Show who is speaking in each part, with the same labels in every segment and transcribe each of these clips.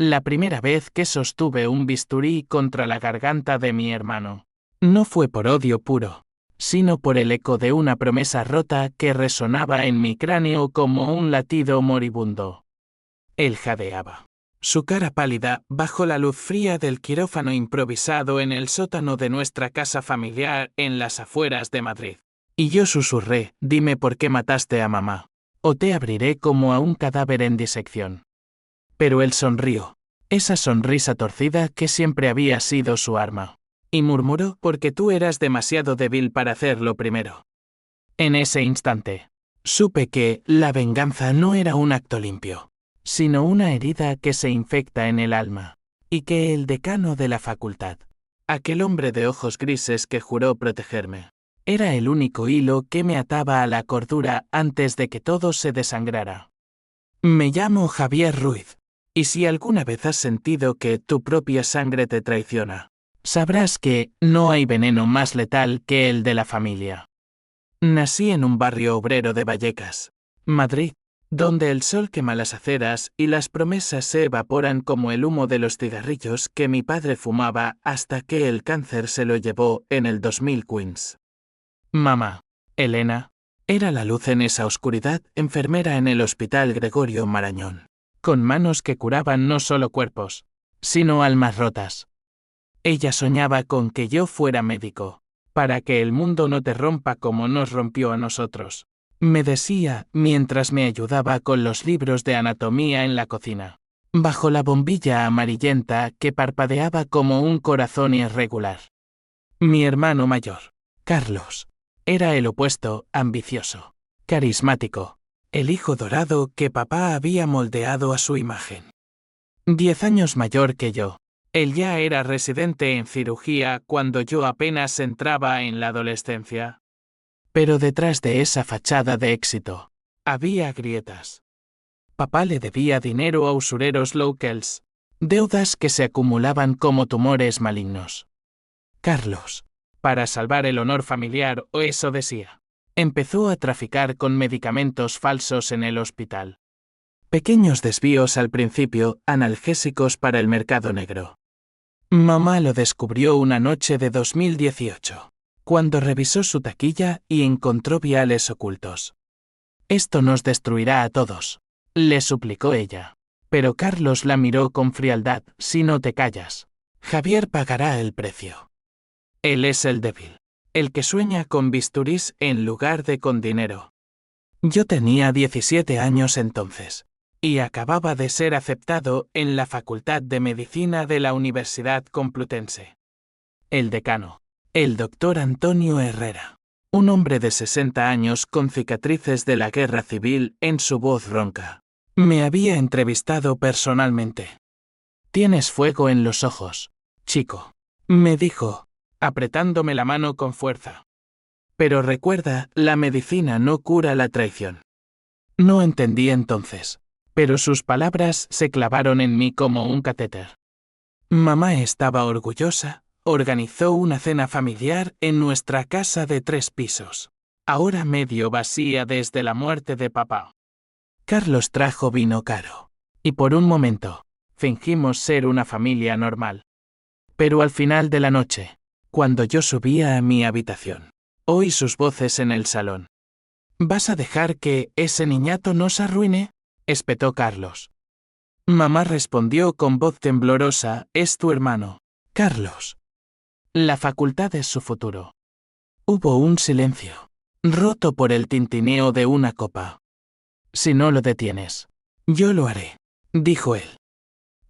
Speaker 1: La primera vez que sostuve un bisturí contra la garganta de mi hermano. No fue por odio puro, sino por el eco de una promesa rota que resonaba en mi cráneo como un latido moribundo. Él jadeaba. Su cara pálida bajo la luz fría del quirófano improvisado en el sótano de nuestra casa familiar en las afueras de Madrid. Y yo susurré, dime por qué mataste a mamá, o te abriré como a un cadáver en disección. Pero él sonrió, esa sonrisa torcida que siempre había sido su arma, y murmuró porque tú eras demasiado débil para hacerlo primero. En ese instante, supe que la venganza no era un acto limpio, sino una herida que se infecta en el alma, y que el decano de la facultad, aquel hombre de ojos grises que juró protegerme, era el único hilo que me ataba a la cordura antes de que todo se desangrara. Me llamo Javier Ruiz, y si alguna vez has sentido que tu propia sangre te traiciona, sabrás que no hay veneno más letal que el de la familia. Nací en un barrio obrero de Vallecas, Madrid, donde el sol quema las aceras y las promesas se evaporan como el humo de los cigarrillos que mi padre fumaba hasta que el cáncer se lo llevó en el 2000 Queens. Mamá, Elena, era la luz en esa oscuridad, enfermera en el Hospital Gregorio Marañón, con manos que curaban no solo cuerpos, sino almas rotas. Ella soñaba con que yo fuera médico, para que el mundo no te rompa como nos rompió a nosotros, me decía mientras me ayudaba con los libros de anatomía en la cocina, bajo la bombilla amarillenta que parpadeaba como un corazón irregular. Mi hermano mayor, Carlos, era el opuesto, ambicioso, carismático, el hijo dorado que papá había moldeado a su imagen. 10 años mayor que yo, él ya era residente en cirugía cuando yo apenas entraba en la adolescencia. Pero detrás de esa fachada de éxito, había grietas. Papá le debía dinero a usureros locals, deudas que se acumulaban como tumores malignos. Carlos, para salvar el honor familiar, o eso decía, empezó a traficar con medicamentos falsos en el hospital. Pequeños desvíos al principio, analgésicos para el mercado negro. Mamá lo descubrió una noche de 2018, cuando revisó su taquilla y encontró viales ocultos. Esto nos destruirá a todos, le suplicó ella. Pero Carlos la miró con frialdad, si no te callas, Javier pagará el precio. Él es el débil, el que sueña con bisturís en lugar de con dinero. Yo tenía 17 años entonces, y acababa de ser aceptado en la Facultad de Medicina de la Universidad Complutense. El decano, el doctor Antonio Herrera, un hombre de 60 años con cicatrices de la guerra civil en su voz ronca, me había entrevistado personalmente. Tienes fuego en los ojos, chico, me dijo, apretándome la mano con fuerza. Pero recuerda, la medicina no cura la traición. No entendí entonces, pero sus palabras se clavaron en mí como un catéter. Mamá estaba orgullosa, organizó una cena familiar en nuestra casa de 3 pisos, ahora medio vacía desde la muerte de papá. Carlos trajo vino caro, y por un momento, fingimos ser una familia normal. Pero al final de la noche, cuando yo subía a mi habitación, oí sus voces en el salón. ¿Vas a dejar que ese niñato nos arruine?, espetó Carlos. Mamá respondió con voz temblorosa, es tu hermano, Carlos. La facultad es su futuro. Hubo un silencio, roto por el tintineo de una copa. Si no lo detienes, yo lo haré, dijo él.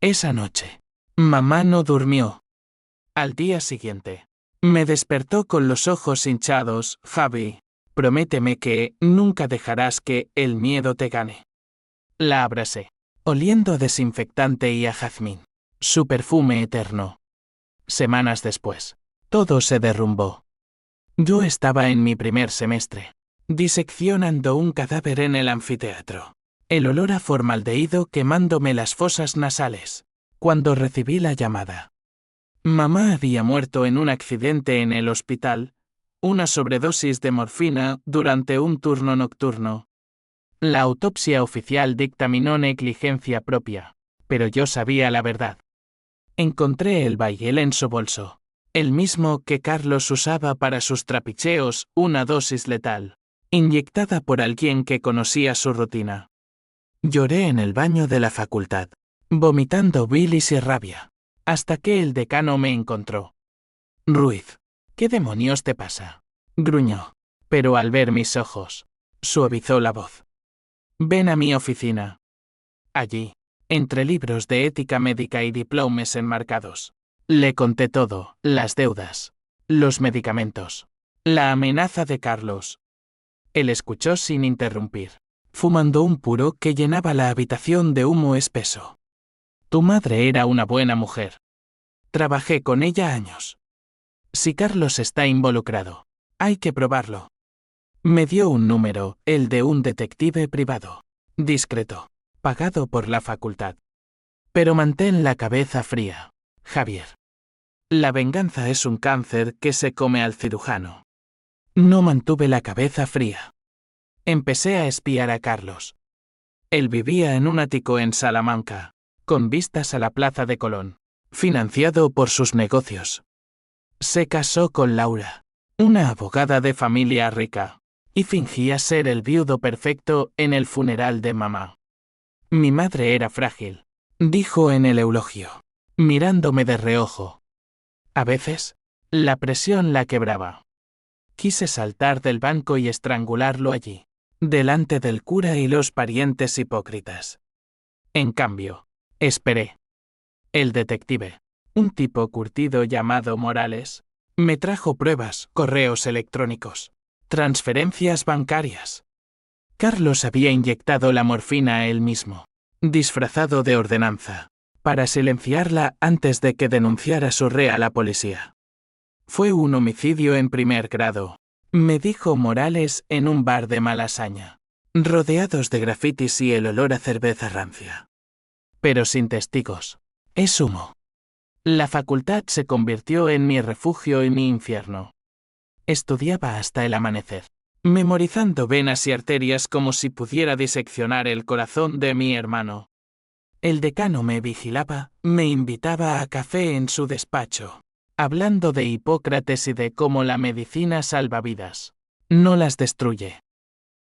Speaker 1: Esa noche, mamá no durmió. Al día siguiente, me despertó con los ojos hinchados, Javi, prométeme que nunca dejarás que el miedo te gane. La abracé, oliendo a desinfectante y a jazmín, su perfume eterno. Semanas después, todo se derrumbó. Yo estaba en mi primer semestre, diseccionando un cadáver en el anfiteatro, el olor a formaldehído quemándome las fosas nasales, cuando recibí la llamada. Mamá había muerto en un accidente en el hospital, una sobredosis de morfina durante un turno nocturno. La autopsia oficial dictaminó negligencia propia, Pero yo sabía la verdad. Encontré el Bayel en su bolso. El mismo que Carlos usaba para sus trapicheos, una dosis letal, inyectada por alguien que conocía su rutina. Lloré en el baño de la facultad, vomitando bilis y rabia, hasta que el decano me encontró. Ruiz, ¿qué demonios te pasa? Gruñó, pero al ver mis ojos, suavizó la voz. Ven a mi oficina. Allí, entre libros de ética médica y diplomas enmarcados, le conté todo, las deudas, los medicamentos, la amenaza de Carlos. Él escuchó sin interrumpir, fumando un puro que llenaba la habitación de humo espeso. Tu madre era una buena mujer. Trabajé con ella años. Si Carlos está involucrado, hay que probarlo. Me dio un número, el de un detective privado, discreto, pagado por la facultad. Pero mantén la cabeza fría, Javier. La venganza es un cáncer que se come al cirujano. No mantuve la cabeza fría. Empecé a espiar a Carlos. Él vivía en un ático en Salamanca, con vistas a la Plaza de Colón, financiado por sus negocios. Se casó con Laura, una abogada de familia rica, y fingía ser el viudo perfecto en el funeral de mamá. Mi madre era frágil, dijo en el eulogio, mirándome de reojo. A veces, la presión la quebraba. Quise saltar del banco y estrangularlo allí, delante del cura y los parientes hipócritas. En cambio, esperé. El detective, un tipo curtido llamado Morales, me trajo pruebas, correos electrónicos, transferencias bancarias. Carlos había inyectado la morfina él mismo, disfrazado de ordenanza, para silenciarla antes de que denunciara su rea a la policía. Fue un homicidio en primer grado, me dijo Morales en un bar de Malasaña, rodeados de grafitis y el olor a cerveza rancia. Pero sin testigos. Es humo. La facultad se convirtió en mi refugio y mi infierno. Estudiaba hasta el amanecer, memorizando venas y arterias como si pudiera diseccionar el corazón de mi hermano. El decano me vigilaba, me invitaba a café en su despacho, hablando de Hipócrates y de cómo la medicina salva vidas, no las destruye.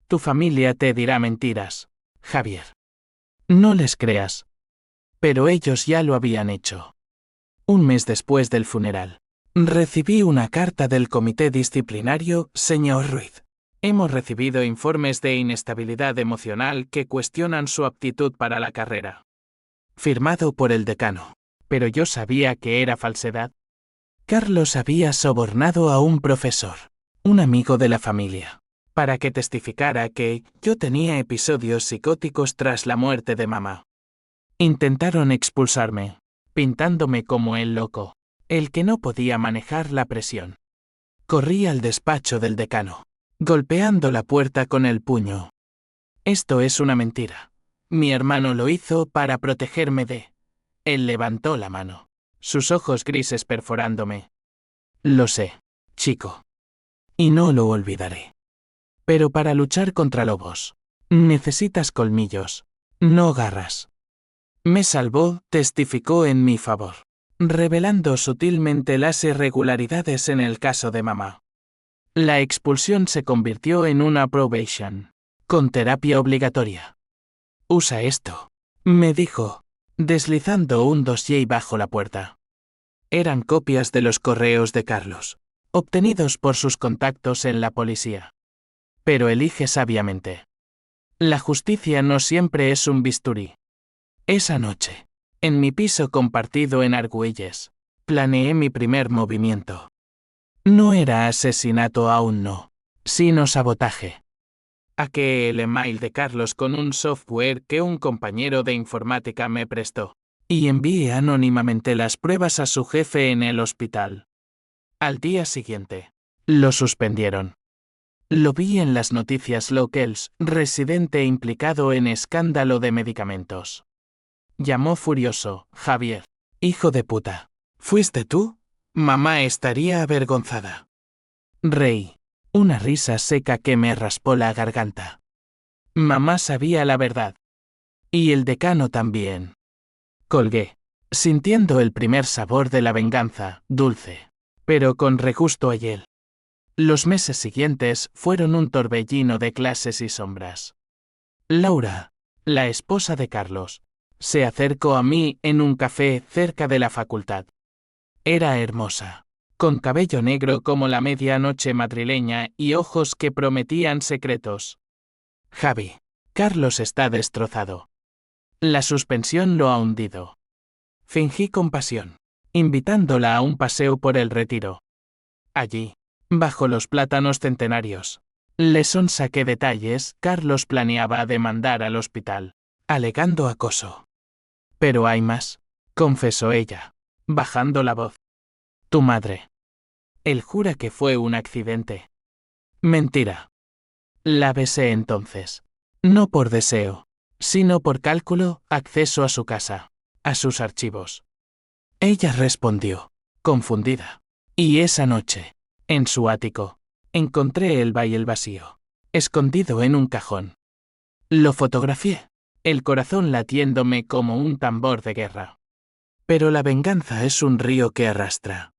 Speaker 1: Tu familia te dirá mentiras, Javier. No les creas. Pero ellos ya lo habían hecho. Un mes después del funeral, recibí una carta del comité disciplinario, señor Ruiz. Hemos recibido informes de inestabilidad emocional que cuestionan su aptitud para la carrera. Firmado por el decano. Pero yo sabía que era falsedad. Carlos había sobornado a un profesor, un amigo de la familia, para que testificara que yo tenía episodios psicóticos tras la muerte de mamá. Intentaron expulsarme, pintándome como el loco, el que no podía manejar la presión. Corrí al despacho del decano, golpeando la puerta con el puño. Esto es una mentira. Mi hermano lo hizo para protegerme de... Él levantó la mano, sus ojos grises perforándome. Lo sé, chico. Y no lo olvidaré. Pero para luchar contra lobos, necesitas colmillos, no garras. Me salvó, testificó en mi favor, revelando sutilmente las irregularidades en el caso de mamá. La expulsión se convirtió en una probation, con terapia obligatoria. Usa esto, me dijo, deslizando un dossier bajo la puerta. Eran copias de los correos de Carlos, obtenidos por sus contactos en la policía. Pero elige sabiamente. La justicia no siempre es un bisturí. Esa noche, en mi piso compartido en Argüelles, planeé mi primer movimiento. No era asesinato aún no, sino sabotaje. Hackeé el email de Carlos con un software que un compañero de informática me prestó, y envié anónimamente las pruebas a su jefe en el hospital. Al día siguiente, lo suspendieron. Lo vi en las noticias locales, residente implicado en escándalo de medicamentos. Llamó furioso, Javier. Hijo de puta. ¿Fuiste tú? Mamá estaría avergonzada. Reí. Una risa seca que me raspó la garganta. Mamá sabía la verdad. Y el decano también. Colgué, sintiendo el primer sabor de la venganza, dulce, pero con regusto a hiel. Los meses siguientes fueron un torbellino de clases y sombras. Laura, la esposa de Carlos, se acercó a mí en un café cerca de la facultad. Era hermosa, con cabello negro como la medianoche madrileña y ojos que prometían secretos. Javi, Carlos está destrozado. La suspensión lo ha hundido. Fingí compasión, invitándola a un paseo por el Retiro. Allí, bajo los plátanos centenarios, le sonsaqué detalles. Carlos planeaba demandar al hospital, alegando acoso. Pero hay más, confesó ella, bajando la voz. Tu madre. Él jura que fue un accidente. Mentira. La besé entonces. No por deseo, sino por cálculo, acceso a su casa, a sus archivos. Ella respondió, confundida. Y esa noche, en su ático, encontré el baile vacío, escondido en un cajón. Lo fotografié, el corazón latiéndome como un tambor de guerra. Pero la venganza es un río que arrastra.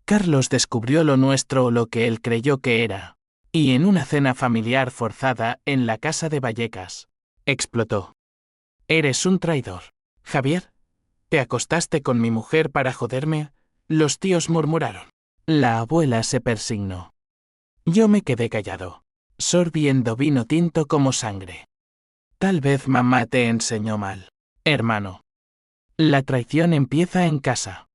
Speaker 1: Carlos descubrió lo nuestro o lo que él creyó que era, y en una cena familiar forzada en la casa de Vallecas, explotó. Eres un traidor, Javier. ¿Te acostaste con mi mujer para joderme? Los tíos murmuraron. La abuela se persignó. Yo me quedé callado, sorbiendo vino tinto como sangre. Tal vez mamá te enseñó mal, hermano. La traición empieza en casa.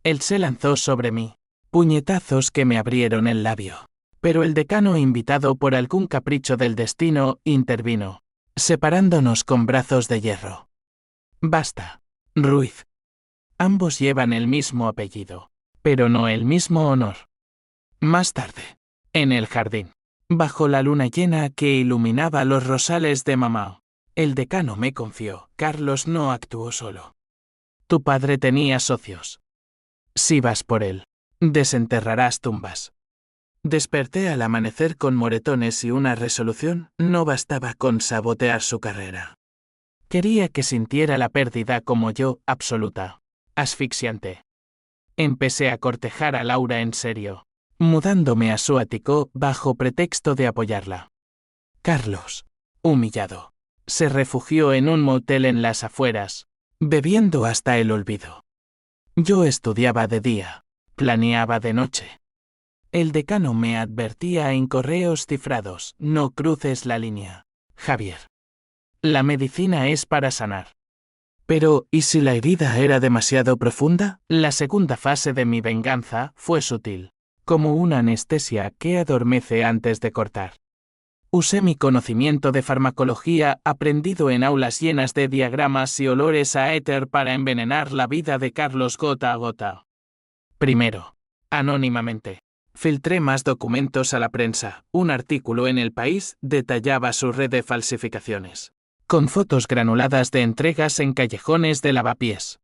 Speaker 1: Él se lanzó sobre mí, puñetazos que me abrieron el labio. Pero el decano, invitado por algún capricho del destino, intervino, separándonos con brazos de hierro. Basta, Ruiz. Ambos llevan el mismo apellido, pero no el mismo honor. Más tarde, en el jardín, bajo la luna llena que iluminaba los rosales de mamá, el decano me confió, Carlos no actuó solo. Tu padre tenía socios. Si vas por él, desenterrarás tumbas. Desperté al amanecer con moretones y una resolución. No bastaba con sabotear su carrera. Quería que sintiera la pérdida como yo, absoluta, asfixiante. Empecé a cortejar a Laura en serio, mudándome a su ático bajo pretexto de apoyarla. Carlos, humillado, se refugió en un motel en las afueras, bebiendo hasta el olvido. Yo estudiaba de día, planeaba de noche. El decano me advertía en correos cifrados, no cruces la línea, Javier. La medicina es para sanar. Pero, ¿y si la herida era demasiado profunda? La segunda fase de mi venganza fue sutil, como una anestesia que adormece antes de cortar. Usé mi conocimiento de farmacología aprendido en aulas llenas de diagramas y olores a éter para envenenar la vida de Carlos gota a gota. Primero, anónimamente, filtré más documentos a la prensa. Un artículo en El País detallaba su red de falsificaciones, con fotos granuladas de entregas en callejones de lavapiés.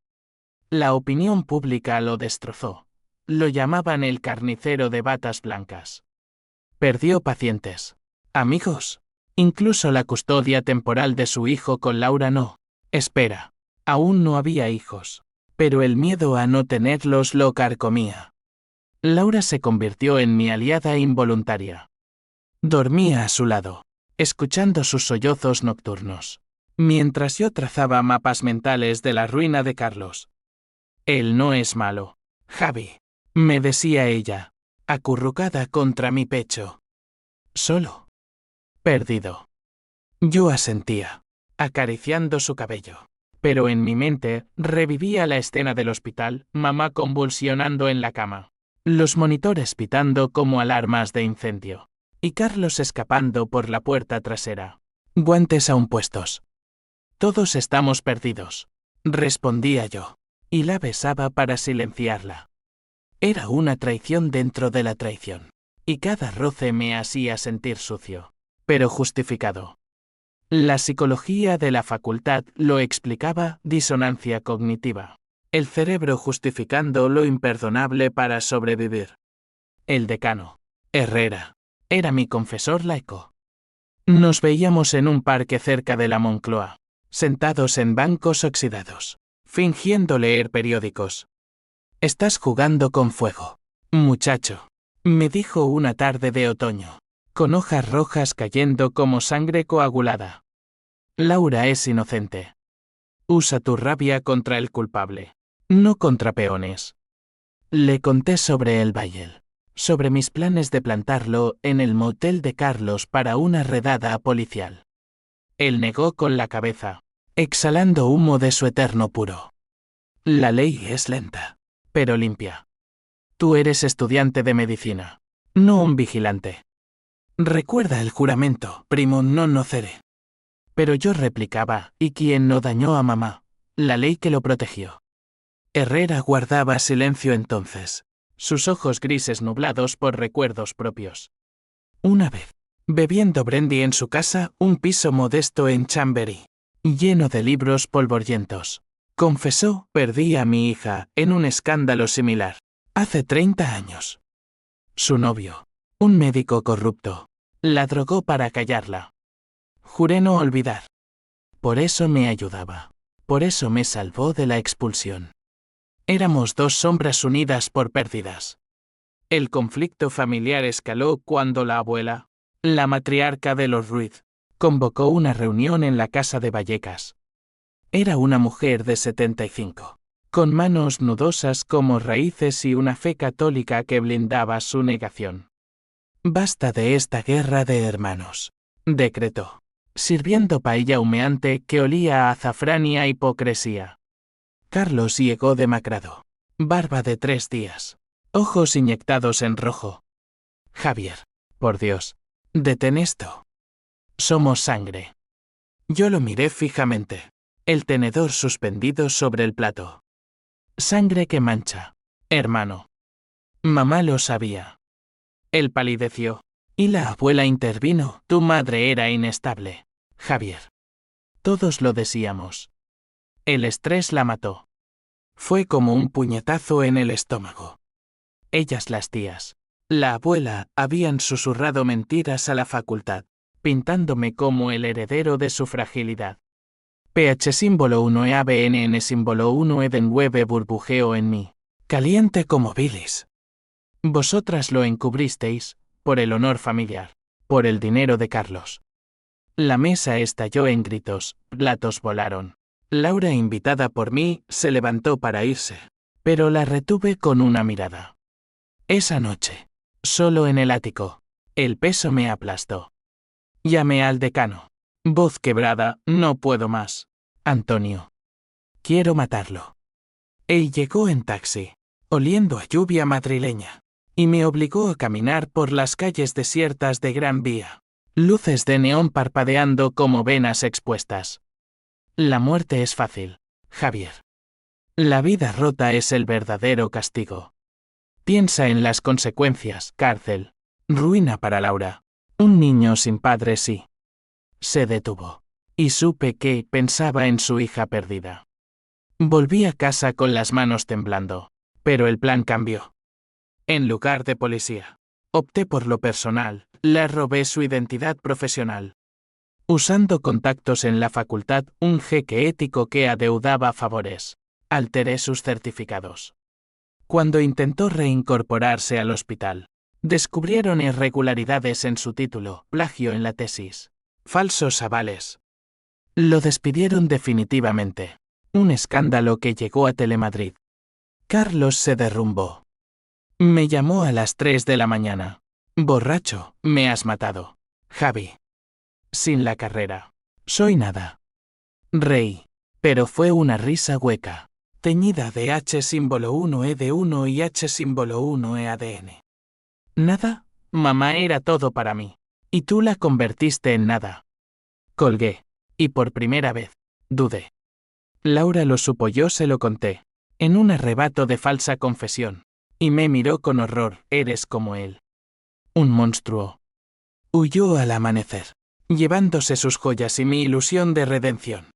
Speaker 1: La opinión pública lo destrozó. Lo llamaban el carnicero de batas blancas. Perdió pacientes, amigos, incluso la custodia temporal de su hijo con Laura no. Espera, aún no había hijos, pero el miedo a no tenerlos lo carcomía. Laura se convirtió en mi aliada involuntaria. Dormía a su lado, escuchando sus sollozos nocturnos, mientras yo trazaba mapas mentales de la ruina de Carlos. Él no es malo, Javi, me decía ella, acurrucada contra mi pecho. Solo. Perdido. Yo asentía, acariciando su cabello. Pero en mi mente revivía la escena del hospital, mamá convulsionando en la cama, los monitores pitando como alarmas de incendio, y Carlos escapando por la puerta trasera. Guantes aún puestos. Todos estamos perdidos, respondía yo, y la besaba para silenciarla. Era una traición dentro de la traición, y cada roce me hacía sentir sucio, pero justificado. La psicología de la facultad lo explicaba, disonancia cognitiva. El cerebro justificando lo imperdonable para sobrevivir. El decano, Herrera, era mi confesor laico. Nos veíamos en un parque cerca de la Moncloa, sentados en bancos oxidados, fingiendo leer periódicos. Estás jugando con fuego, muchacho, me dijo una tarde de otoño, con hojas rojas cayendo como sangre coagulada. Laura es inocente. Usa tu rabia contra el culpable, no contra peones. Le conté sobre el Bayel, sobre mis planes de plantarlo en el motel de Carlos para una redada policial. Él negó con la cabeza, exhalando humo de su eterno puro. La ley es lenta, pero limpia. Tú eres estudiante de medicina, no un vigilante. Recuerda el juramento, primo non nocere. Pero yo replicaba, ¿y quién no dañó a mamá? La ley que lo protegió. Herrera guardaba silencio entonces, sus ojos grises nublados por recuerdos propios. Una vez, bebiendo brandy en su casa, un piso modesto en Chambery, lleno de libros polvorientos, confesó, perdí a mi hija en un escándalo similar, hace 30 años. Su novio, un médico corrupto, la drogó para callarla. Juré no olvidar. Por eso me ayudaba. Por eso me salvó de la expulsión. Éramos dos sombras unidas por pérdidas. El conflicto familiar escaló cuando la abuela, la matriarca de los Ruiz, convocó una reunión en la casa de Vallecas. Era una mujer de 75, con manos nudosas como raíces y una fe católica que blindaba su negación. Basta de esta guerra de hermanos, decretó, sirviendo paella humeante que olía a azafrán y a hipocresía. Carlos llegó demacrado, barba de 3 días, ojos inyectados en rojo. Javier, por Dios, detén esto. Somos sangre. Yo lo miré fijamente, el tenedor suspendido sobre el plato. Sangre que mancha, hermano. Mamá lo sabía. Él palideció, y la abuela intervino, tu madre era inestable, Javier. Todos lo decíamos. El estrés la mató. Fue como un puñetazo en el estómago. Ellas las tías, la abuela, habían susurrado mentiras a la facultad, pintándome como el heredero de su fragilidad. PH símbolo 1 e ABNN símbolo 1 Eden Web burbujeo en mí, caliente como bilis. Vosotras lo encubristeis, por el honor familiar, por el dinero de Carlos. La mesa estalló en gritos, platos volaron. Laura, invitada por mí, se levantó para irse, pero la retuve con una mirada. Esa noche, solo en el ático, el peso me aplastó. Llamé al decano. Voz quebrada, no puedo más. Antonio. Quiero matarlo. Él llegó en taxi, oliendo a lluvia madrileña, y me obligó a caminar por las calles desiertas de Gran Vía. Luces de neón parpadeando como venas expuestas. La muerte es fácil, Javier. La vida rota es el verdadero castigo. Piensa en las consecuencias, cárcel, ruina para Laura. Un niño sin padre sí. Se detuvo. Y supe que pensaba en su hija perdida. Volví a casa con las manos temblando, pero el plan cambió. En lugar de policía, opté por lo personal, le robé su identidad profesional. Usando contactos en la facultad, un jeque ético que adeudaba favores, alteré sus certificados. Cuando intentó reincorporarse al hospital, descubrieron irregularidades en su título, plagio en la tesis, falsos avales. Lo despidieron definitivamente. Un escándalo que llegó a Telemadrid. Carlos se derrumbó. Me llamó a las 3 de la mañana. Borracho, me has matado. Javi. Sin la carrera. Soy nada. Reí. Pero fue una risa hueca, teñida de H símbolo 1 E de 1 y H símbolo 1 E ADN. Nada, mamá era todo para mí. Y tú la convertiste en nada. Colgué. Y por primera vez, dudé. Laura lo supo, yo se lo conté, en un arrebato de falsa confesión, y me miró con horror, eres como él. Un monstruo. Huyó al amanecer, llevándose sus joyas y mi ilusión de redención.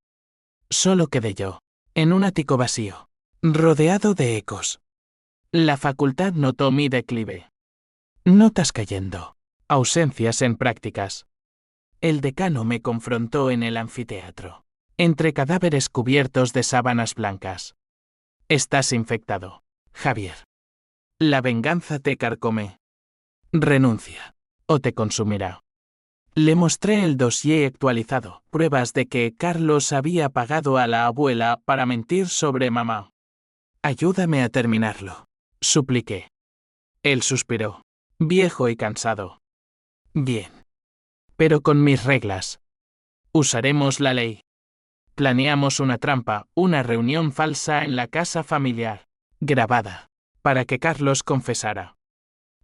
Speaker 1: Solo quedé yo, en un ático vacío, rodeado de ecos. La facultad notó mi declive. Notas cayendo, ausencias en prácticas. El decano me confrontó en el anfiteatro. entre cadáveres cubiertos de sábanas blancas. Estás infectado, Javier. La venganza te carcome. Renuncia, o te consumirá. Le mostré el dossier actualizado, pruebas de que Carlos había pagado a la abuela para mentir sobre mamá. Ayúdame a terminarlo, supliqué. Él suspiró, viejo y cansado. Bien. Pero con mis reglas. Usaremos la ley. Planeamos una trampa, una reunión falsa en la casa familiar, grabada, para que Carlos confesara.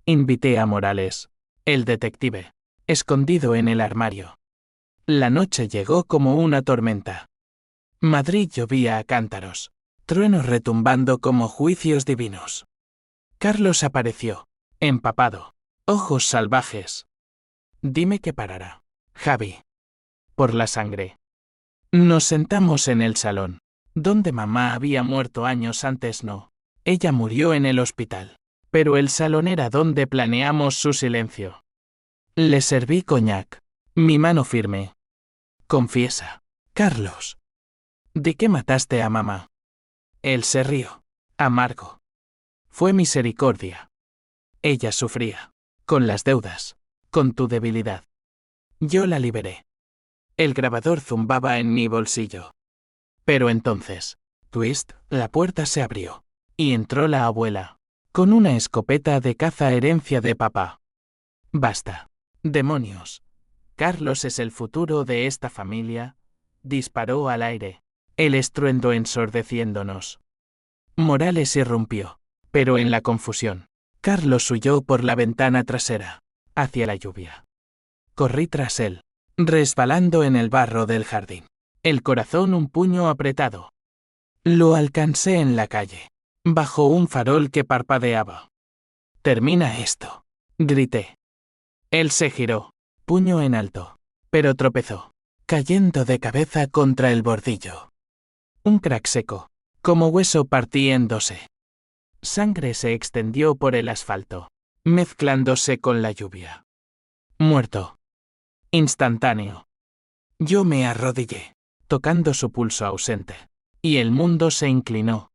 Speaker 1: Invité a Morales, el detective, escondido en el armario. La noche llegó como una tormenta. Madrid llovía a cántaros, truenos retumbando como juicios divinos. Carlos apareció, empapado, ojos salvajes. Dime que parará, Javi. Por la sangre. Nos sentamos en el salón, donde mamá había muerto años antes. No, ella murió en el hospital, pero el salón era donde planeamos su silencio. Le serví coñac, mi mano firme. Confiesa, Carlos. ¿De qué mataste a mamá? Él se rió, amargo. Fue misericordia. Ella sufría, con las deudas, con tu debilidad. Yo la liberé. El grabador zumbaba en mi bolsillo. Pero entonces, twist, la puerta se abrió, y entró la abuela, con una escopeta de caza herencia de papá. Basta. Demonios. Carlos es el futuro de esta familia. Disparó al aire, el estruendo ensordeciéndonos. Morales irrumpió, pero en la confusión, Carlos huyó por la ventana trasera, hacia la lluvia. Corrí tras él, resbalando en el barro del jardín, el corazón un puño apretado. Lo alcancé en la calle, bajo un farol que parpadeaba. «Termina esto», grité. Él se giró, puño en alto, pero tropezó, cayendo de cabeza contra el bordillo. Un crack seco, como hueso partiéndose. Sangre se extendió por el asfalto, mezclándose con la lluvia. Muerto. Instantáneo. Yo me arrodillé, tocando su pulso ausente, y el mundo se inclinó.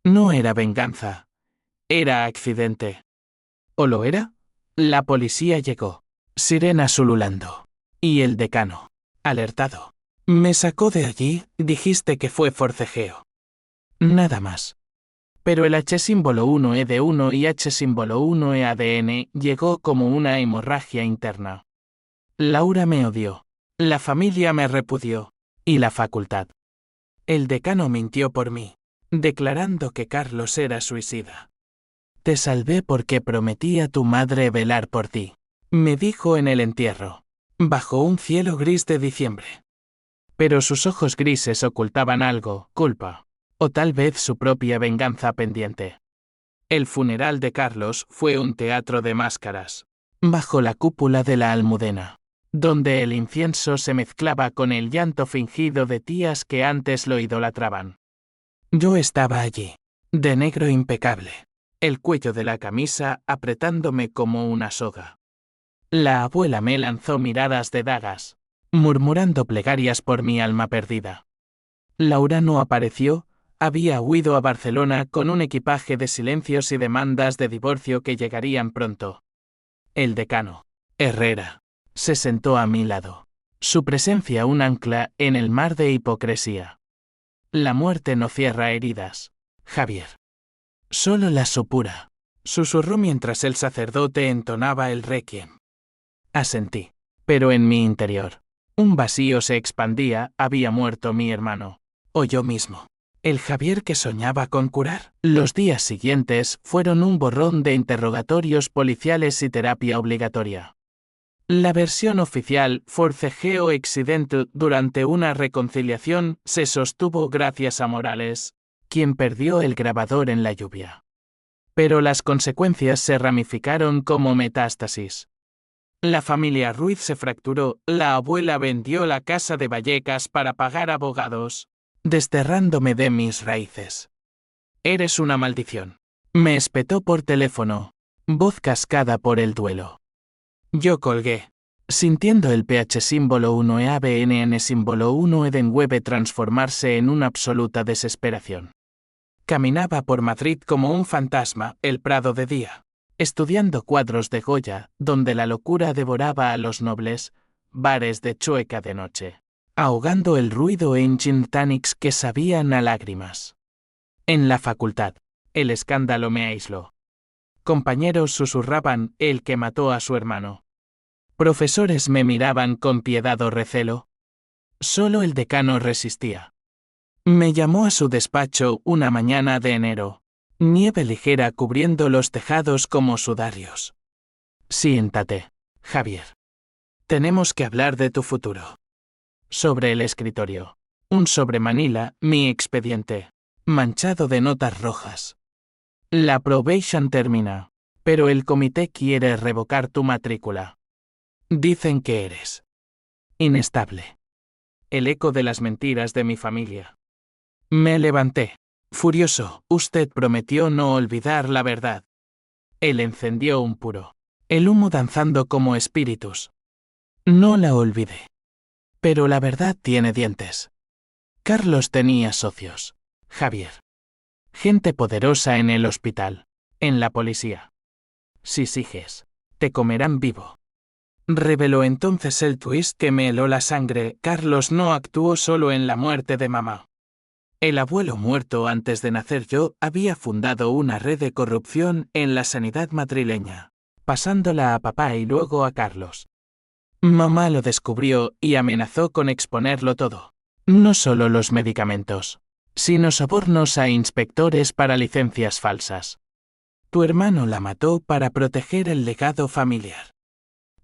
Speaker 1: No era venganza. Era accidente. ¿O lo era? La policía llegó, sirenas ululando. Y el decano, alertado, me sacó de allí. Dijiste que fue forcejeo. Nada más. Pero el H-1E1 y H-1E-ADN llegó como una hemorragia interna. Laura me odió, la familia me repudió, y la facultad. El decano mintió por mí, declarando que Carlos era suicida. Te salvé porque prometí a tu madre velar por ti, me dijo en el entierro, bajo un cielo gris de diciembre. Pero sus ojos grises ocultaban algo, culpa, o tal vez su propia venganza pendiente. El funeral de Carlos fue un teatro de máscaras, bajo la cúpula de la Almudena, donde el incienso se mezclaba con el llanto fingido de tías que antes lo idolatraban. Yo estaba allí, de negro impecable, el cuello de la camisa apretándome como una soga. La abuela me lanzó miradas de dagas, murmurando plegarias por mi alma perdida. Laura no apareció, había huido a Barcelona con un equipaje de silencios y demandas de divorcio que llegarían pronto. El decano, Herrera, se sentó a mi lado, su presencia un ancla en el mar de hipocresía. La muerte no cierra heridas, Javier. Solo las supura, susurró mientras el sacerdote entonaba el requiem. Asentí, pero en mi interior, un vacío se expandía. Había muerto mi hermano, o yo mismo. El Javier que soñaba con curar. Los días siguientes fueron un borrón de interrogatorios policiales y terapia obligatoria. La versión oficial, forcejeo accidente durante una reconciliación, se sostuvo gracias a Morales, quien perdió el grabador en la lluvia. Pero las consecuencias se ramificaron como metástasis. La familia Ruiz se fracturó, la abuela vendió la casa de Vallecas para pagar abogados, desterrándome de mis raíces. Eres una maldición. Me espetó por teléfono, voz cascada por el duelo. Yo colgué, sintiendo el pH símbolo 1 e ABNN símbolo 1 Edenwebe transformarse en una absoluta desesperación. Caminaba por Madrid como un fantasma, el Prado de día, estudiando cuadros de Goya, donde la locura devoraba a los nobles, bares de Chueca de noche, ahogando el ruido en gin tonics que sabían a lágrimas. En la facultad, el escándalo me aisló. Compañeros susurraban, el que mató a su hermano. Profesores me miraban con piedad o recelo. Solo el decano resistía. Me llamó a su despacho una mañana de enero. Nieve ligera cubriendo los tejados como sudarios. Siéntate, Javier. Tenemos que hablar de tu futuro. Sobre el escritorio. Un sobre Manila, mi expediente. Manchado de notas rojas. La probation termina, pero el comité quiere revocar tu matrícula. Dicen que eres inestable. El eco de las mentiras de mi familia. Me levanté. Furioso, usted prometió no olvidar la verdad. Él encendió un puro. El humo danzando como espíritus. No la olvidé. Pero la verdad tiene dientes. Carlos tenía socios. Javier. Gente poderosa en el hospital. En la policía. Si sigues, te comerán vivo. Reveló entonces el twist que me heló la sangre. Carlos no actuó solo en la muerte de mamá. El abuelo muerto antes de nacer yo había fundado una red de corrupción en la sanidad madrileña, pasándola a papá y luego a Carlos. Mamá lo descubrió y amenazó con exponerlo todo. No solo los medicamentos, sino sobornos a inspectores para licencias falsas. Tu hermano la mató para proteger el legado familiar.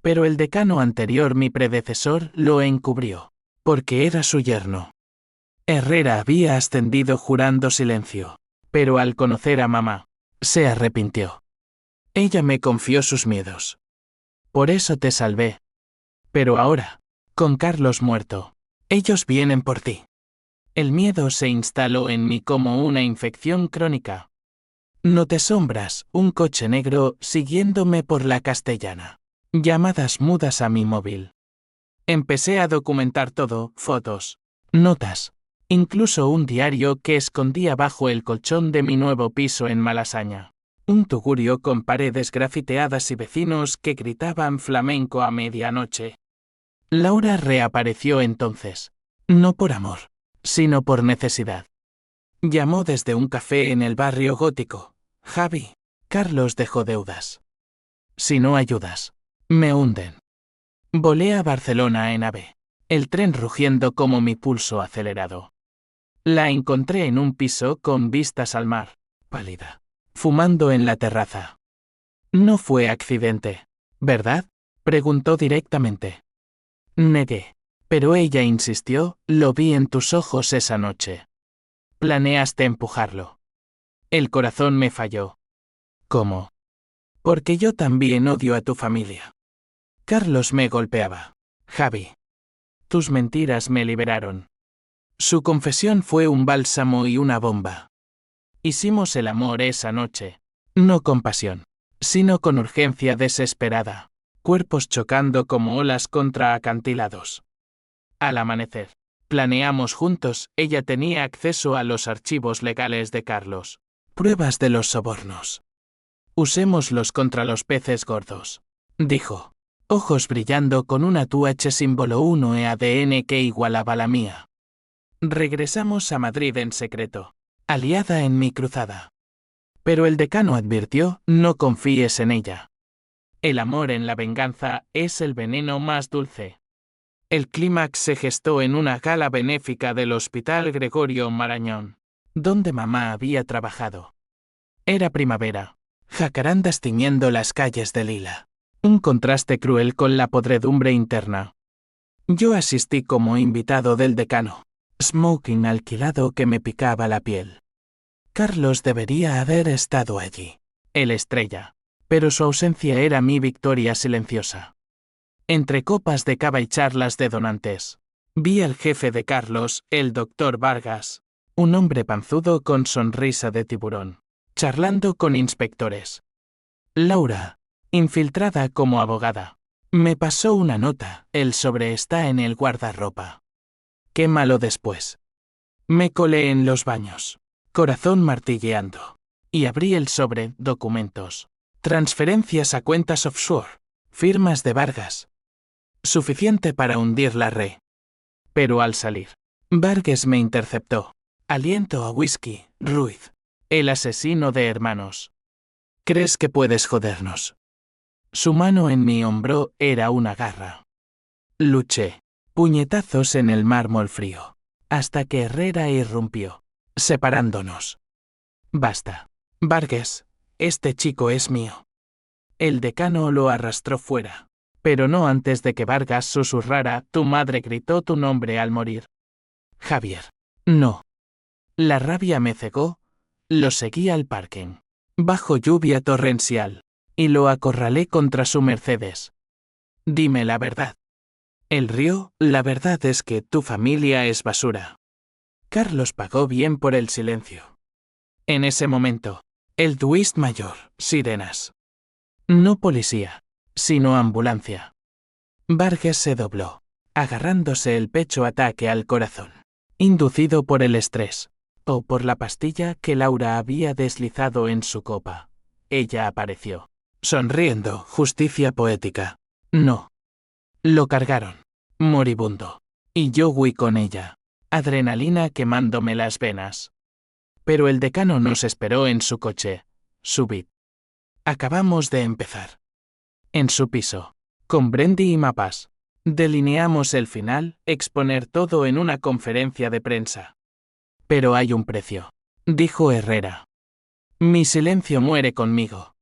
Speaker 1: Pero el decano anterior, mi predecesor, lo encubrió, porque era su yerno. Herrera había ascendido jurando silencio, pero al conocer a mamá, se arrepintió. Ella me confió sus miedos. Por eso te salvé. Pero ahora, con Carlos muerto, ellos vienen por ti. El miedo se instaló en mí como una infección crónica. Noté sombras, un coche negro siguiéndome por la Castellana. Llamadas mudas a mi móvil. Empecé a documentar todo, fotos, notas, incluso un diario que escondía bajo el colchón de mi nuevo piso en Malasaña. Un tugurio con paredes grafiteadas y vecinos que gritaban flamenco a medianoche. Laura reapareció entonces. No por amor, sino por necesidad. Llamó desde un café en el barrio gótico. Javi, Carlos dejó deudas. Si no ayudas, me hunden. Volé a Barcelona en AVE, el tren rugiendo como mi pulso acelerado. La encontré en un piso con vistas al mar, pálida, fumando en la terraza. No fue accidente, ¿verdad? Preguntó directamente. Negué, pero ella insistió, lo vi en tus ojos esa noche. Planeaste empujarlo. El corazón me falló. ¿Cómo? Porque yo también odio a tu familia. Carlos me golpeaba. Javi. Tus mentiras me liberaron. Su confesión fue un bálsamo y una bomba. Hicimos el amor esa noche, no con pasión, sino con urgencia desesperada, cuerpos chocando como olas contra acantilados. Al amanecer, planeamos juntos, ella tenía acceso a los archivos legales de Carlos, pruebas de los sobornos. Usémoslos contra los peces gordos, dijo, ojos brillando con una TH símbolo 1 e ADN que igualaba la mía. Regresamos a Madrid en secreto, aliada en mi cruzada. Pero el decano advirtió, no confíes en ella. El amor en la venganza es el veneno más dulce. El clímax se gestó en una gala benéfica del Hospital Gregorio Marañón, donde mamá había trabajado. Era primavera, jacarandas tiñendo las calles de lila, un contraste cruel con la podredumbre interna. Yo asistí como invitado del decano. Smoking alquilado que me picaba la piel. Carlos debería haber estado allí. El estrella. Pero su ausencia era mi victoria silenciosa. Entre copas de cava y charlas de donantes, vi al jefe de Carlos, el doctor Vargas, un hombre panzudo con sonrisa de tiburón, charlando con inspectores. Laura, infiltrada como abogada, Me pasó una nota, el sobre está en el guardarropa. Qué malo después. Me colé en los baños, corazón martilleando. Y abrí el sobre, documentos. Transferencias a cuentas offshore, firmas de Vargas. Suficiente para hundir la red. Pero al salir, Vargas me interceptó. Aliento a whisky, Ruiz. El asesino de hermanos. ¿Crees que puedes jodernos? Su mano en mi hombro era una garra. Luché. Puñetazos en el mármol frío. Hasta que Herrera irrumpió, separándonos. Basta. Vargas, este chico es mío. El decano lo arrastró fuera. Pero no antes de que Vargas susurrara, tu madre gritó tu nombre al morir. Javier. No. La rabia me cegó. Lo seguí al parking. Bajo lluvia torrencial. Y lo acorralé contra su Mercedes. Dime la verdad. Él rió, la verdad es que tu familia es basura. Carlos pagó bien por el silencio. En ese momento, el twist mayor, sirenas. No policía, sino ambulancia. Vargas se dobló, agarrándose el pecho ataque al corazón. Inducido por el estrés, o por la pastilla que Laura había deslizado en su copa. Ella apareció, sonriendo, justicia poética. No. Lo cargaron, moribundo. Y yo huí con ella, adrenalina quemándome las venas. Pero el decano nos esperó en su coche, Subit. Acabamos de empezar. En su piso, con Brendy y mapas, delineamos el final, exponer todo en una conferencia de prensa. Pero hay un precio, dijo Herrera. Mi silencio muere conmigo.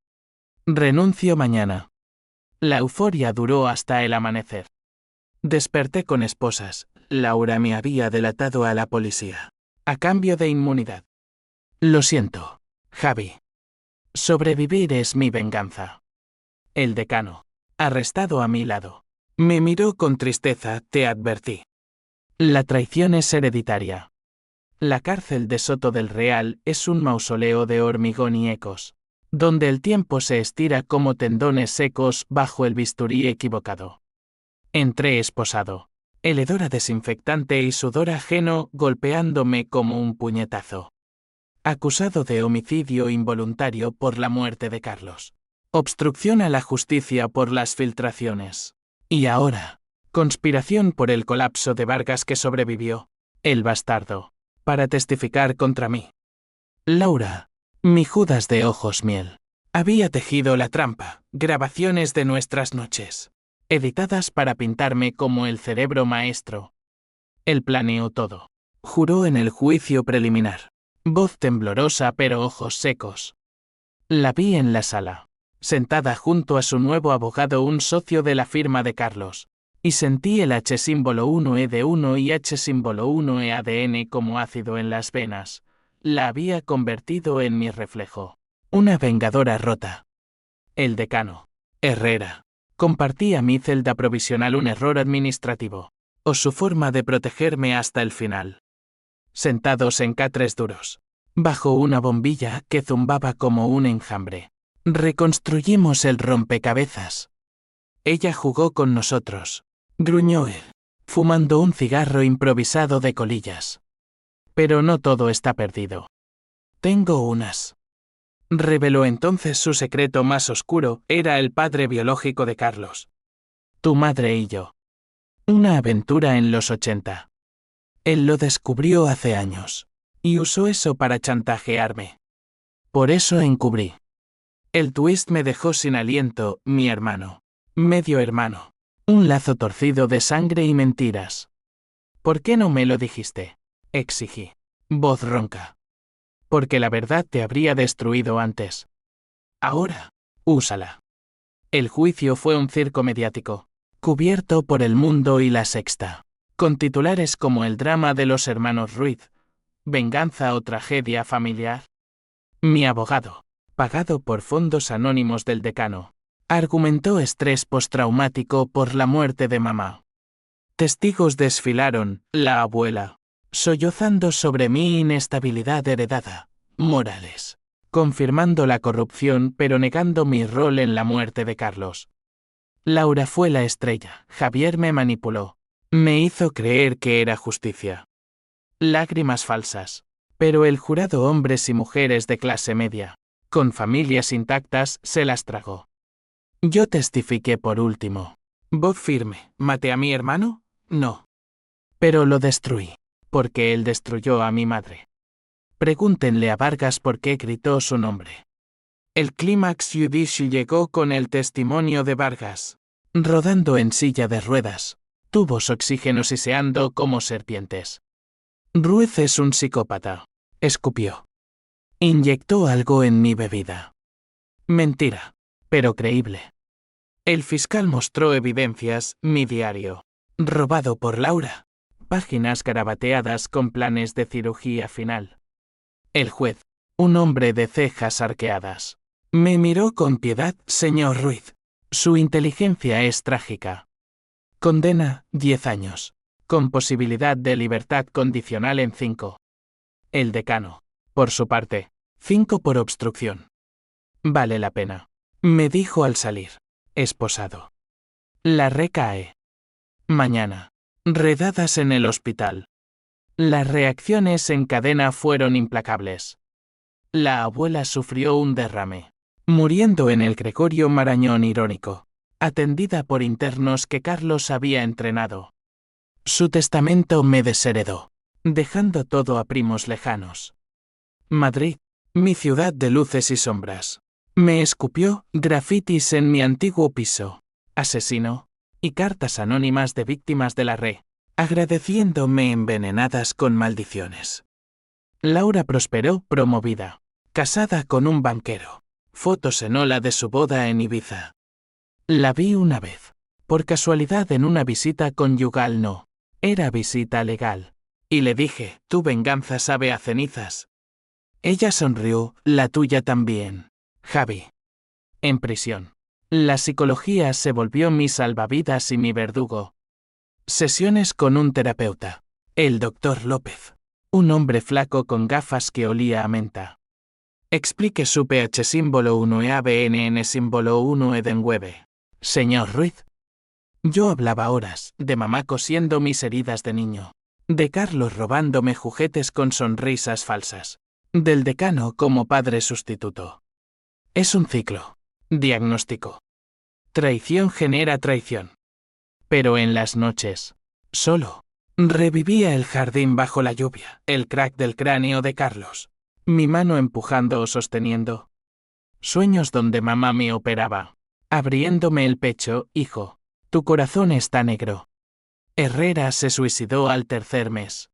Speaker 1: Renuncio mañana. La euforia duró hasta el amanecer. Desperté con esposas. Laura me había delatado a la policía, a cambio de inmunidad. Lo siento, Javi. Sobrevivir es mi venganza. El decano, arrestado a mi lado, me miró con tristeza, te advertí. La traición es hereditaria. La cárcel de Soto del Real es un mausoleo de hormigón y ecos, donde el tiempo se estira como tendones secos bajo el bisturí equivocado. Entré esposado, el hedor a desinfectante y sudor ajeno golpeándome como un puñetazo. Acusado de homicidio involuntario por la muerte de Carlos. Obstrucción a la justicia por las filtraciones. Y ahora, conspiración por el colapso de Vargas que sobrevivió, el bastardo, para testificar contra mí. Laura, mi Judas de ojos miel, había tejido la trampa, grabaciones de nuestras noches, editadas para pintarme como el cerebro maestro. Él planeó todo. Juró en el juicio preliminar. Voz temblorosa pero ojos secos. La vi en la sala, sentada junto a su nuevo abogado, un socio de la firma de Carlos, y sentí el H símbolo 1E de 1 y H símbolo 1E ADN como ácido en las venas. La había convertido en mi reflejo. Una vengadora rota. El decano, Herrera, compartía mi celda provisional, un error administrativo, o su forma de protegerme hasta el final. Sentados en catres duros, bajo una bombilla que zumbaba como un enjambre, reconstruimos el rompecabezas. Ella jugó con nosotros, gruñó él, fumando un cigarro improvisado de colillas. Pero no todo está perdido. Tengo unas. Reveló entonces su secreto más oscuro, era el padre biológico de Carlos. Tu madre y yo. Una aventura en los 80. Él lo descubrió hace años, y usó eso para chantajearme. Por eso encubrí. El twist me dejó sin aliento, mi hermano. Medio hermano. Un lazo torcido de sangre y mentiras. ¿Por qué no me lo dijiste? Exigí. Voz ronca. Porque la verdad te habría destruido antes. Ahora, úsala. El juicio fue un circo mediático, cubierto por El Mundo y La Sexta, con titulares como el drama de los hermanos Ruiz, venganza o tragedia familiar. Mi abogado, pagado por fondos anónimos del decano, argumentó estrés postraumático por la muerte de mamá. Testigos desfilaron, la abuela, sollozando sobre mi inestabilidad heredada, Morales, confirmando la corrupción pero negando mi rol en la muerte de Carlos. Laura fue la estrella. Javier me manipuló. Me hizo creer que era justicia. Lágrimas falsas. Pero el jurado, hombres y mujeres de clase media, con familias intactas, se las tragó. Yo testifiqué por último. Voz firme. ¿Maté a mi hermano? No. Pero lo destruí. Porque él destruyó a mi madre. Pregúntenle a Vargas por qué gritó su nombre. El clímax judicial llegó con el testimonio de Vargas. Rodando en silla de ruedas, tubos oxígeno siseando como serpientes. Ruiz es un psicópata. Escupió. Inyectó algo en mi bebida. Mentira, pero creíble. El fiscal mostró evidencias, mi diario. Robado por Laura. Páginas garabateadas con planes de cirugía final. El juez, un hombre de cejas arqueadas. Me miró con piedad, señor Ruiz. Su inteligencia es trágica. Condena, 10 años. Con posibilidad de libertad condicional en 5. El decano, por su parte, 5 por obstrucción. Vale la pena. Me dijo al salir. Esposado. La recae. Mañana. Redadas en el hospital. Las reacciones en cadena fueron implacables. La abuela sufrió un derrame, muriendo en el Gregorio Marañón irónico, atendida por internos que Carlos había entrenado. Su testamento me desheredó, dejando todo a primos lejanos. Madrid, mi ciudad de luces y sombras. Me escupió grafitis en mi antiguo piso, asesino, y cartas anónimas de víctimas de la red, agradeciéndome envenenadas con maldiciones. Laura prosperó promovida, casada con un banquero. Fotos en ola de su boda en Ibiza. La vi una vez, por casualidad en una visita conyugal no, era visita legal. Y le dije, tu venganza sabe a cenizas. Ella sonrió, la tuya también, Javi. En prisión. La psicología se volvió mi salvavidas y mi verdugo. Sesiones con un terapeuta, el doctor López, un hombre flaco con gafas que olía a menta. Explique su pH símbolo 1 e ABNN símbolo 1 Edenwebe. Señor Ruiz. Yo hablaba horas, de mamá cosiendo mis heridas de niño, de Carlos robándome juguetes con sonrisas falsas, del decano como padre sustituto. Es un ciclo. Diagnóstico. Traición genera traición. Pero en las noches, solo, revivía el jardín bajo la lluvia, el crack del cráneo de Carlos, mi mano empujando o sosteniendo. Sueños donde mamá me operaba, abriéndome el pecho, hijo, tu corazón está negro. Herrera se suicidó al 3er mes.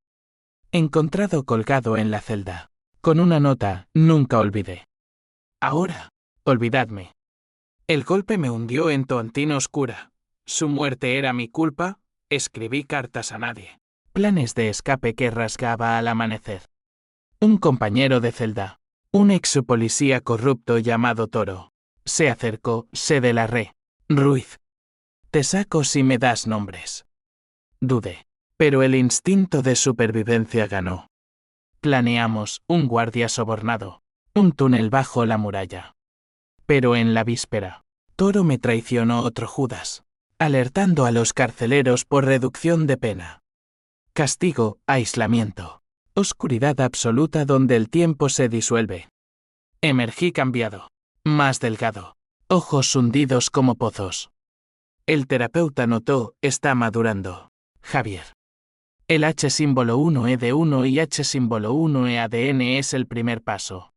Speaker 1: Encontrado colgado en la celda, con una nota, nunca olvidé. Ahora, olvidadme. El golpe me hundió en toantina oscura. Su muerte era mi culpa, escribí cartas a nadie. Planes de escape que rasgaba al amanecer. Un compañero de celda, un ex policía corrupto llamado Toro, se acercó, sé de la re. Ruiz. Te saco si me das nombres. Dudé, pero el instinto de supervivencia ganó. Planeamos un guardia sobornado, un túnel bajo la muralla. Pero en la víspera, Toro me traicionó otro Judas, alertando a los carceleros por reducción de pena. Castigo, aislamiento. Oscuridad absoluta donde el tiempo se disuelve. Emergí cambiado, más delgado, ojos hundidos como pozos. El terapeuta notó, está madurando. Javier. El H símbolo 1 ED1 y H símbolo 1 EADN es el primer paso.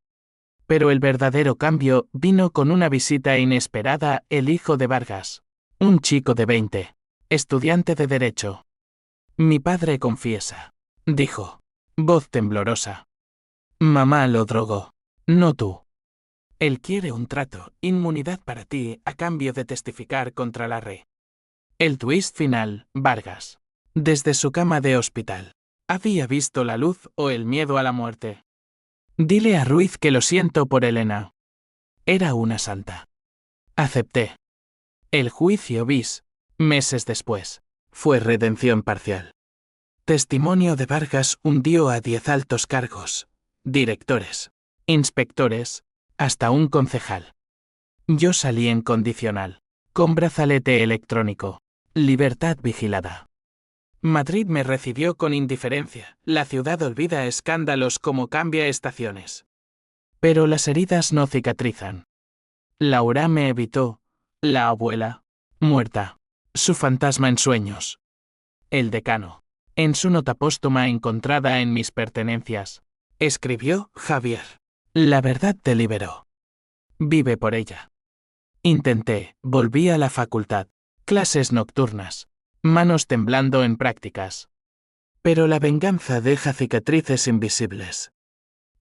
Speaker 1: Pero el verdadero cambio vino con una visita inesperada, el hijo de Vargas. Un chico de 20, estudiante de Derecho. Mi padre confiesa, dijo, voz temblorosa. Mamá lo drogó, no tú. Él quiere un trato, inmunidad para ti, a cambio de testificar contra la re. El twist final, Vargas. Desde su cama de hospital. ¿Había visto la luz o el miedo a la muerte? Dile a Ruiz que lo siento por Elena. Era una santa. Acepté. El juicio bis, meses después, fue redención parcial. Testimonio de Vargas hundió a 10 altos cargos, directores, inspectores, hasta un concejal. Yo salí en condicional. Con brazalete electrónico. Libertad vigilada. Madrid me recibió con indiferencia. La ciudad olvida escándalos como cambia estaciones. Pero las heridas no cicatrizan. Laura me evitó. La abuela. Muerta. Su fantasma en sueños. El decano. En su nota póstuma encontrada en mis pertenencias. Escribió Javier. La verdad te liberó. Vive por ella. Intenté, volví a la facultad. Clases nocturnas. Manos temblando en prácticas. Pero la venganza deja cicatrices invisibles.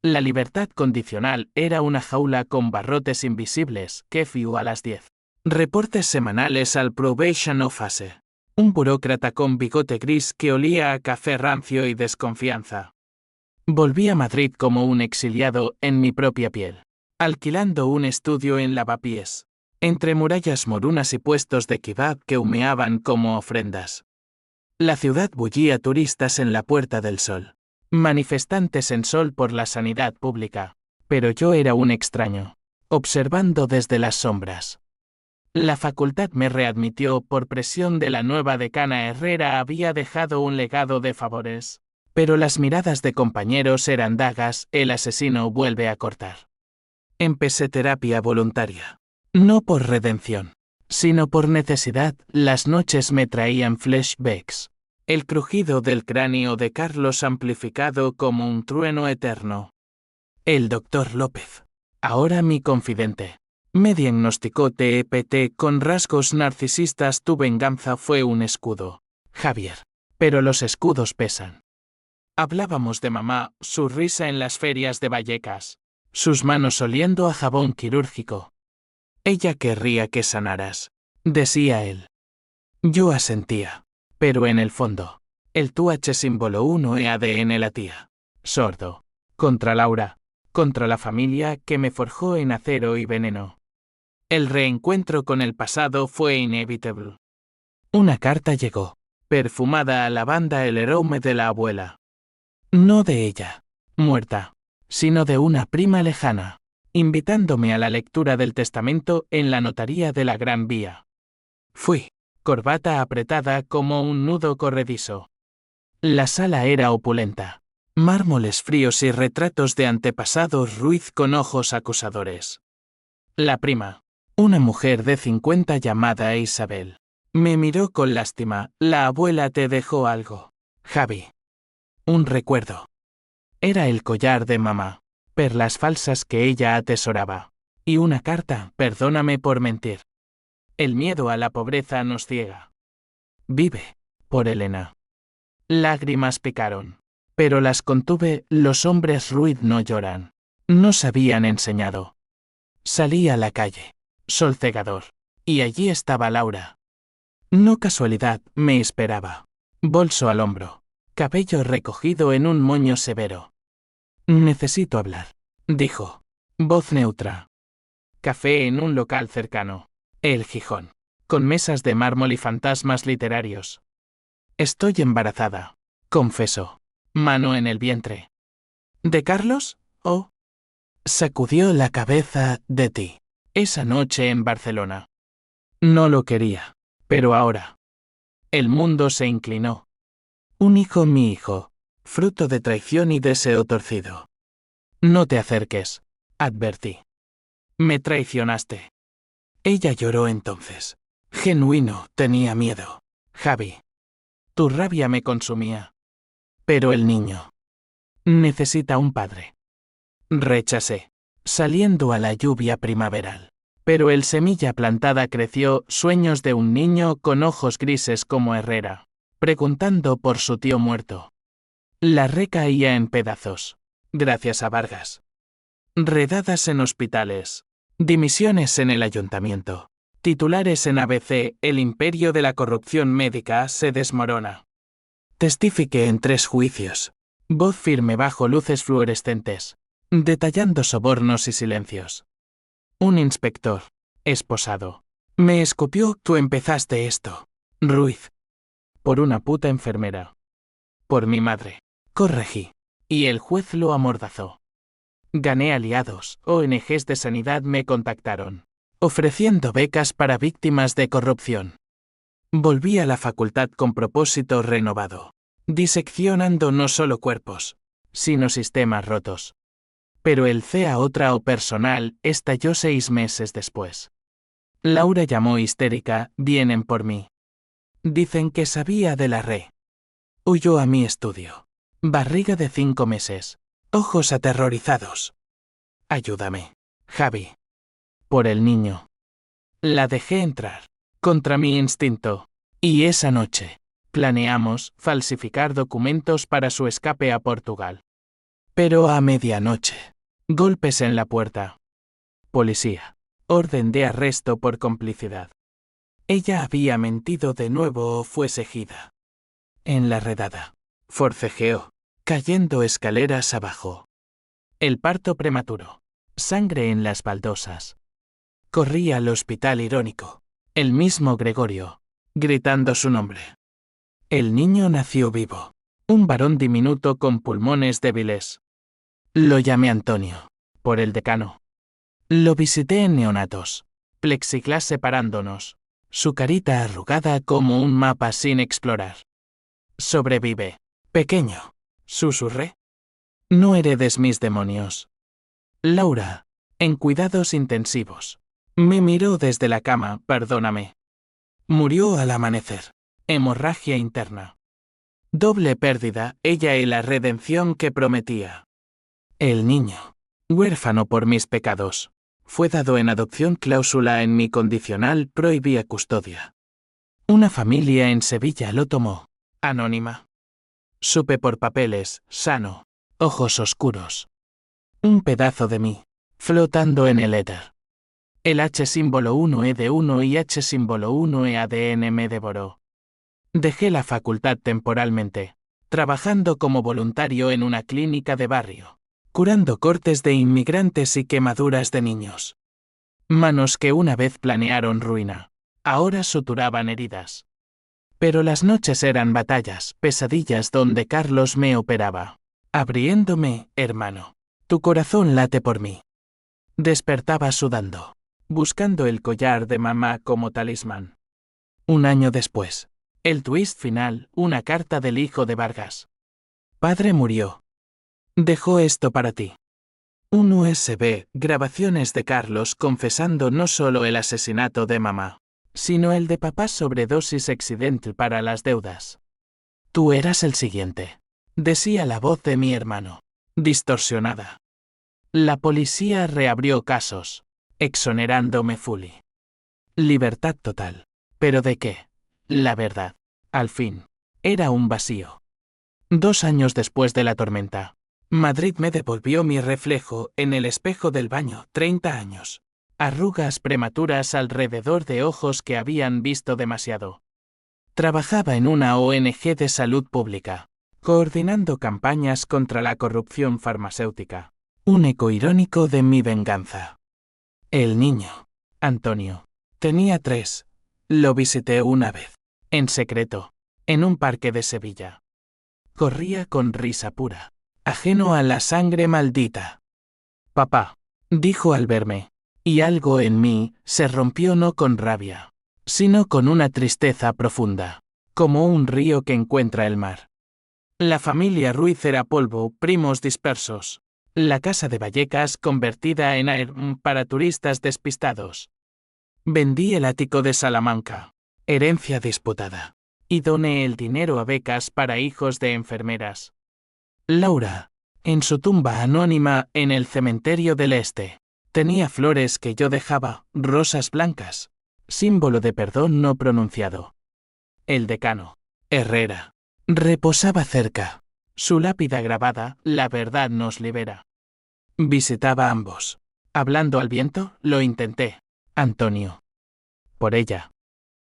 Speaker 1: La libertad condicional era una jaula con barrotes invisibles, curfew a las 10. Reportes semanales al probation office. Un burócrata con bigote gris que olía a café rancio y desconfianza. Volví a Madrid como un exiliado en mi propia piel. Alquilando un estudio en Lavapiés. Entre murallas morunas y puestos de kebab que humeaban como ofrendas. La ciudad bullía turistas en la Puerta del Sol. Manifestantes en sol por la sanidad pública. Pero yo era un extraño. Observando desde las sombras. La facultad me readmitió por presión de la nueva decana Herrera. Había dejado un legado de favores. Pero las miradas de compañeros eran dagas. El asesino vuelve a cortar. Empecé terapia voluntaria. No por redención, sino por necesidad. Las noches me traían flashbacks. El crujido del cráneo de Carlos amplificado como un trueno eterno. El doctor López, ahora mi confidente, me diagnosticó TEPT con rasgos narcisistas. Tu venganza fue un escudo, Javier. Pero los escudos pesan. Hablábamos de mamá, su risa en las ferias de Vallecas, sus manos oliendo a jabón quirúrgico. Ella querría que sanaras, decía él. Yo asentía, pero en el fondo, el TUH símbolo 1 e ADN latía. Sordo. Contra Laura, contra la familia que me forjó en acero y veneno. El reencuentro con el pasado fue inevitable. Una carta llegó, perfumada a lavanda, el aroma de la abuela. No de ella, muerta, sino de una prima lejana. Invitándome a la lectura del testamento en la notaría de la Gran Vía. Fui, corbata apretada como un nudo corredizo. La sala era opulenta. Mármoles fríos y retratos de antepasados Ruiz con ojos acusadores. La prima, una mujer de 50 llamada Isabel, me miró con lástima. La abuela te dejó algo, Javi. Un recuerdo. Era el collar de mamá. Perlas falsas que ella atesoraba. Y una carta, perdóname por mentir. El miedo a la pobreza nos ciega. Vive, por Elena. Lágrimas picaron. Pero las contuve. Los hombres Ruiz no lloran. Nos habían enseñado. Salí a la calle. Sol cegador. Y allí estaba Laura. No casualidad, me esperaba. Bolso al hombro. Cabello recogido en un moño severo. Necesito hablar, dijo. Voz neutra. Café en un local cercano. El Gijón. Con mesas de mármol y fantasmas literarios. Estoy embarazada, confesó. Mano en el vientre. ¿De Carlos? Oh. Sacudió la cabeza. De ti. Esa noche en Barcelona. No lo quería. Pero ahora. El mundo se inclinó. Un hijo, mi hijo. Fruto de traición y deseo torcido. No te acerques, advertí. Me traicionaste. Ella lloró entonces. Genuino, tenía miedo. Javi. Tu rabia me consumía. Pero el niño. Necesita un padre. Rechacé. Saliendo a la lluvia primaveral. Pero el semilla plantada creció, sueños de un niño con ojos grises como Herrera, preguntando por su tío muerto. La recaía en pedazos, gracias a Vargas. Redadas en hospitales. Dimisiones en el ayuntamiento. Titulares en ABC, el imperio de la corrupción médica se desmorona. Testifiqué en 3 juicios. Voz firme bajo luces fluorescentes, detallando sobornos y silencios. Un inspector, esposado, me escupió. Tú empezaste esto, Ruiz. Por una puta enfermera. Por mi madre. Corregí. Y el juez lo amordazó. Gané aliados, ONGs de sanidad me contactaron. ofreciendo becas para víctimas de corrupción. Volví a la facultad con propósito renovado, diseccionando no solo cuerpos, sino sistemas rotos. Pero el CAO personal estalló 6 meses después. Laura llamó histérica, vienen por mí. Dicen que sabía de la red. Huyó a mi estudio. Barriga de 5 meses. Ojos aterrorizados. Ayúdame, Javi. Por el niño. La dejé entrar. Contra mi instinto. Y esa noche, planeamos falsificar documentos para su escape a Portugal. Pero a medianoche. Golpes en la puerta. Policía. Orden de arresto por complicidad. Ella había mentido de nuevo o fue seguida. En la redada. Forcejeó. Cayendo escaleras abajo. El parto prematuro. Sangre en las baldosas. Corrí al hospital irónico. El mismo Gregorio. Gritando su nombre. El niño nació vivo. Un varón diminuto con pulmones débiles. Lo llamé Antonio. Por el decano. Lo visité en neonatos. Plexiglas separándonos. Su carita arrugada como un mapa sin explorar. Sobrevive. Pequeño. Susurré. No heredes mis demonios. Laura. En cuidados intensivos. Me miró desde la cama, perdóname. Murió al amanecer. Hemorragia interna. Doble pérdida, ella y la redención que prometía. El niño. Huérfano por mis pecados. Fue dado en adopción, cláusula en mi condicional prohibía custodia. Una familia en Sevilla lo tomó. Anónima. Supe por papeles, sano. Ojos oscuros. Un pedazo de mí. Flotando en el éter. El H símbolo 1E de 1 y H símbolo 1E ADN me devoró. Dejé la facultad temporalmente, trabajando como voluntario en una clínica de barrio, curando cortes de inmigrantes y quemaduras de niños. Manos que una vez planearon ruina, ahora suturaban heridas. Pero las noches eran batallas, pesadillas donde Carlos me operaba, abriéndome, hermano. Tu corazón late por mí. Despertaba sudando, buscando el collar de mamá como talismán. Un año después, el twist final, una carta del hijo de Vargas. Padre murió. Dejó esto para ti. Un USB, grabaciones de Carlos confesando no solo el asesinato de mamá, sino el de papá sobredosis accidental para las deudas. Tú eras el siguiente, decía la voz de mi hermano, distorsionada. La policía reabrió casos, exonerándome fully. Libertad total. ¿Pero de qué? La verdad, al fin, era un vacío. 2 años después de la tormenta, Madrid me devolvió mi reflejo en el espejo del baño, 30 años. Arrugas prematuras alrededor de ojos que habían visto demasiado. Trabajaba en una ONG de salud pública, coordinando campañas contra la corrupción farmacéutica. Un eco irónico de mi venganza. El niño, Antonio, tenía 3. Lo visité una vez, en secreto, en un parque de Sevilla. Corría con risa pura, ajeno a la sangre maldita. Papá, dijo al verme, y algo en mí se rompió no con rabia, sino con una tristeza profunda, como un río que encuentra el mar. La familia Ruiz era polvo, primos dispersos. La casa de Vallecas convertida en Airbnb para turistas despistados. Vendí el ático de Salamanca, herencia disputada, y doné el dinero a becas para hijos de enfermeras. Laura, en su tumba anónima en el cementerio del Este, tenía flores que yo dejaba, rosas blancas, símbolo de perdón no pronunciado. El decano, Herrera, reposaba cerca. Su lápida grabada, la verdad nos libera. Visitaba a ambos. Hablando al viento, lo intenté. Antonio. Por ella.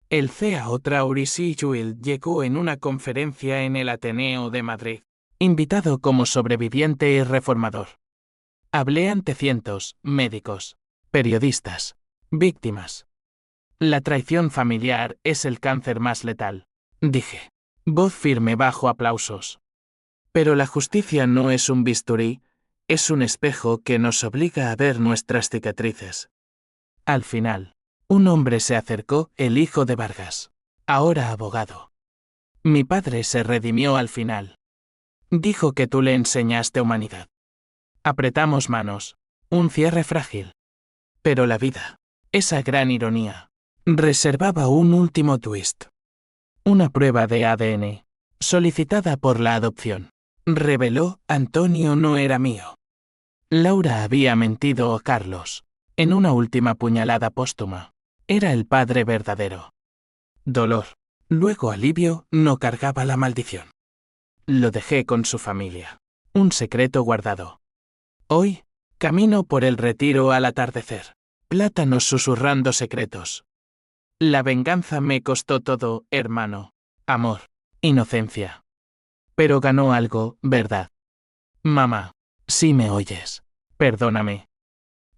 Speaker 1: El CAO Traorisi Yuil llegó en una conferencia en el Ateneo de Madrid, invitado como sobreviviente y reformador. Hablé ante cientos, médicos, periodistas, víctimas. La traición familiar es el cáncer más letal, dije. Voz firme bajo aplausos. Pero la justicia no es un bisturí, es un espejo que nos obliga a ver nuestras cicatrices. Al final, un hombre se acercó, el hijo de Vargas, ahora abogado. Mi padre se redimió al final. Dijo que tú le enseñaste humanidad. Apretamos manos, un cierre frágil. Pero la vida, esa gran ironía, reservaba un último twist. Una prueba de ADN, solicitada por la adopción, reveló: Antonio no era mío. Laura había mentido a Carlos. En una última puñalada póstuma, era el padre verdadero. Dolor, luego alivio, no cargaba la maldición. Lo dejé con su familia. Un secreto guardado. Hoy, camino por el retiro al atardecer. Plátanos susurrando secretos. La venganza me costó todo, hermano. Amor, inocencia. Pero ganó algo, ¿verdad? Mamá, si me oyes, perdóname.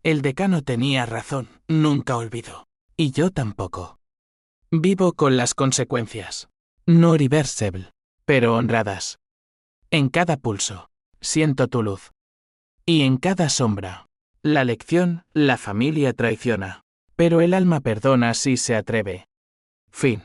Speaker 1: El decano tenía razón, nunca olvido. Y yo tampoco. Vivo con las consecuencias. No reversible, pero honradas. En cada pulso, siento tu luz. Y en cada sombra. La lección: la familia traiciona, pero el alma perdona si se atreve. Fin.